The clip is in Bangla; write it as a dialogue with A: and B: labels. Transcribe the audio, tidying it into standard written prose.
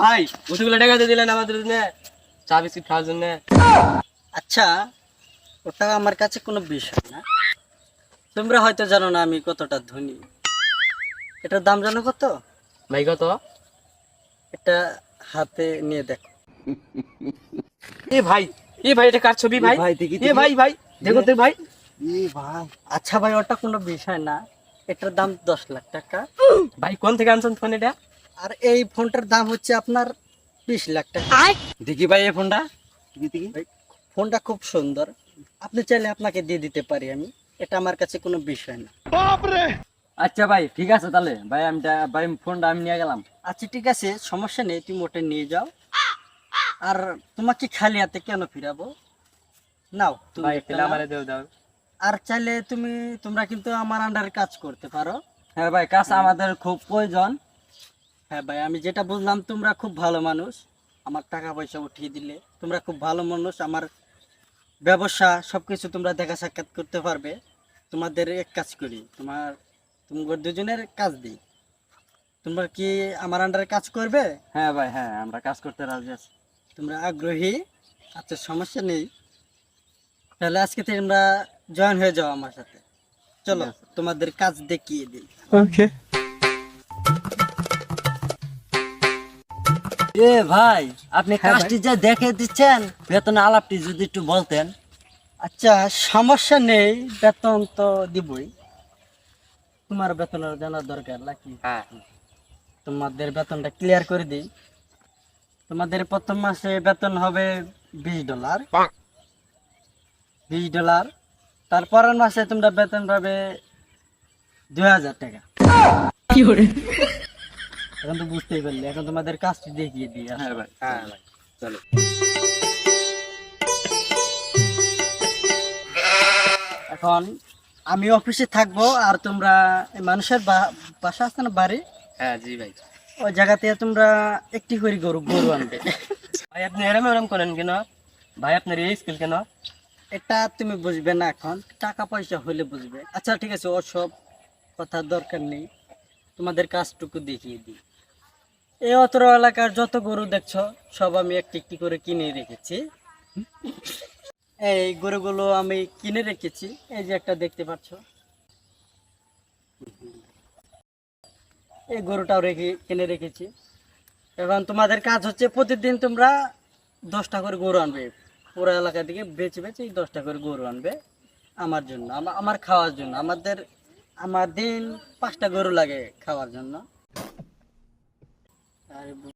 A: ভাই ওগুলো টাকা দিয়ে দিলেন আমাদের জন্য চা বিস্কিট খাওয়ার জন্য।
B: আচ্ছা, ওটা আমার কাছে কোনো বিষয় না। তোমরা হয়তো জানো না আমি কতটা ধনী। এটার দাম জানো কত?
A: ভাই কত?
B: এটা হাতে নিয়ে দেখো।
A: এ ভাই, এ ভাই এটা কার ছবি ভাই?
B: ভাই, দেখি,
A: এ ভাই ভাই দেখো তো ভাই।
B: ভাই আচ্ছা ভাই, ওটা কোনো বিষয় না। এটার দাম 10 লাখ টাকা।
A: ভাই কোন থেকে আনছেন ফোন এটা?
B: আর এই ফোনটার দাম হচ্ছে আপনার 20 লাখ টাকা।
A: দেখি ভাই এই ফোনটা।
B: ভাই, ফোনটা খুব সুন্দর। আপনি চাইলে আপনাকে দিয়ে দিতে পারি আমি। এটা আমার কাছে কোনো বিষয় না।
C: আচ্ছা ভাই ঠিক আছে, তাহলে ভাই ভাই ফোনটা আমি নিয়ে গেলাম।
B: আচ্ছা ঠিক আছে, সমস্যা নেই, তুমি ওটা নিয়ে যাও। আর তোমাকে খালি হাতে কেন ফিরাবো? নাও তুমি
A: ভাই
B: একটা
A: তাহলে
B: নাও।
A: আমারে দেও দাও।
B: আর চাইলে তোমরা কিন্তু আমার আন্ডারে কাজ করতে পারো।
C: হ্যাঁ ভাই, কাজ আমাদের খুব প্রয়োজন।
B: হ্যাঁ ভাই, আমি যেটা বুঝলাম তোমরা খুব ভালো মানুষ। আমার টাকা পয়সা উঠিয়ে দিলে তোমরা খুব ভালো মানুষ। আমার ব্যবসা সবকিছু তোমরা দেখা সাক্ষাৎ করতে পারবে। তোমাদের এক কাজ করি, তোমাদের দুজনের কাজ দিই। তোমরা কি আমার আন্ডারে কাজ করবে?
C: হ্যাঁ ভাই, হ্যাঁ আমরা কাজ করতে রাজি আছি।
B: তোমরা আগ্রহী? আচ্ছা সমস্যা নেই, তাহলে আজকে থেকে তোমরা জয়েন হয়ে যাও আমার সাথে। চলো তোমাদের কাজ দেখিয়ে দিই।
C: এ ভাই, আপনি
B: হ্যাঁ
C: কাজটি যা দেখে দিচ্ছেন, বেতন আলাপটি যদি একটু বলতেন।
B: আচ্ছা সমস্যা নেই, বেতন তো দিবই। তোমার বেতনের জানার দরকার নাকি?
A: হ্যাঁ
B: তোমাদের বেতনটা ক্লিয়ার করে দিই। তোমাদের প্রথম মাসে বেতন হবে $20। $20। তারপরের মাসে তোমরা বেতন পাবে 2000 টাকা। এখন তো বুঝতেই পারলে, এখন তোমাদের কাজটি দেখিয়ে দিই।
C: হ্যাঁ ভাই,
A: হ্যাঁ ভাই চলো।
B: এখন আমি অফিসে থাকবো, আর তোমরা এই মানুষের বাসা আছে না, বাড়ি,
A: হ্যাঁ জি ভাই।
B: ওই জায়গা থেকে তোমরা একটি করে গরু গরু আনবে।
A: ভাই আপনি এরম এরম করেন কেন? ভাই আপনার এই স্কিল কেন?
B: এটা তুমি বুঝবে না, এখন টাকা পয়সা হলে বুঝবে। আচ্ছা ঠিক আছে, ওসব কথার দরকার নেই, তোমাদের কাজটুকু দেখিয়ে দিই। এই অত্র এলাকার যত গরু দেখছো সব আমি একটি একটি করে কিনে রেখেছি। এই গরুগুলো আমি কিনে রেখেছি, এই যে একটা দেখতে পাচ্ছ, এই গরুটাও কিনে রেখেছি। এখন তোমাদের কাজ হচ্ছে প্রতিদিন তোমরা 10টা করে গরু আনবে। পুরো এলাকা থেকে বেছে বেছে এই 10টা করে গরু আনবে আমার জন্য, আমার খাওয়ার জন্য। আমার দিন 5টা গরু লাগে খাওয়ার জন্য। আর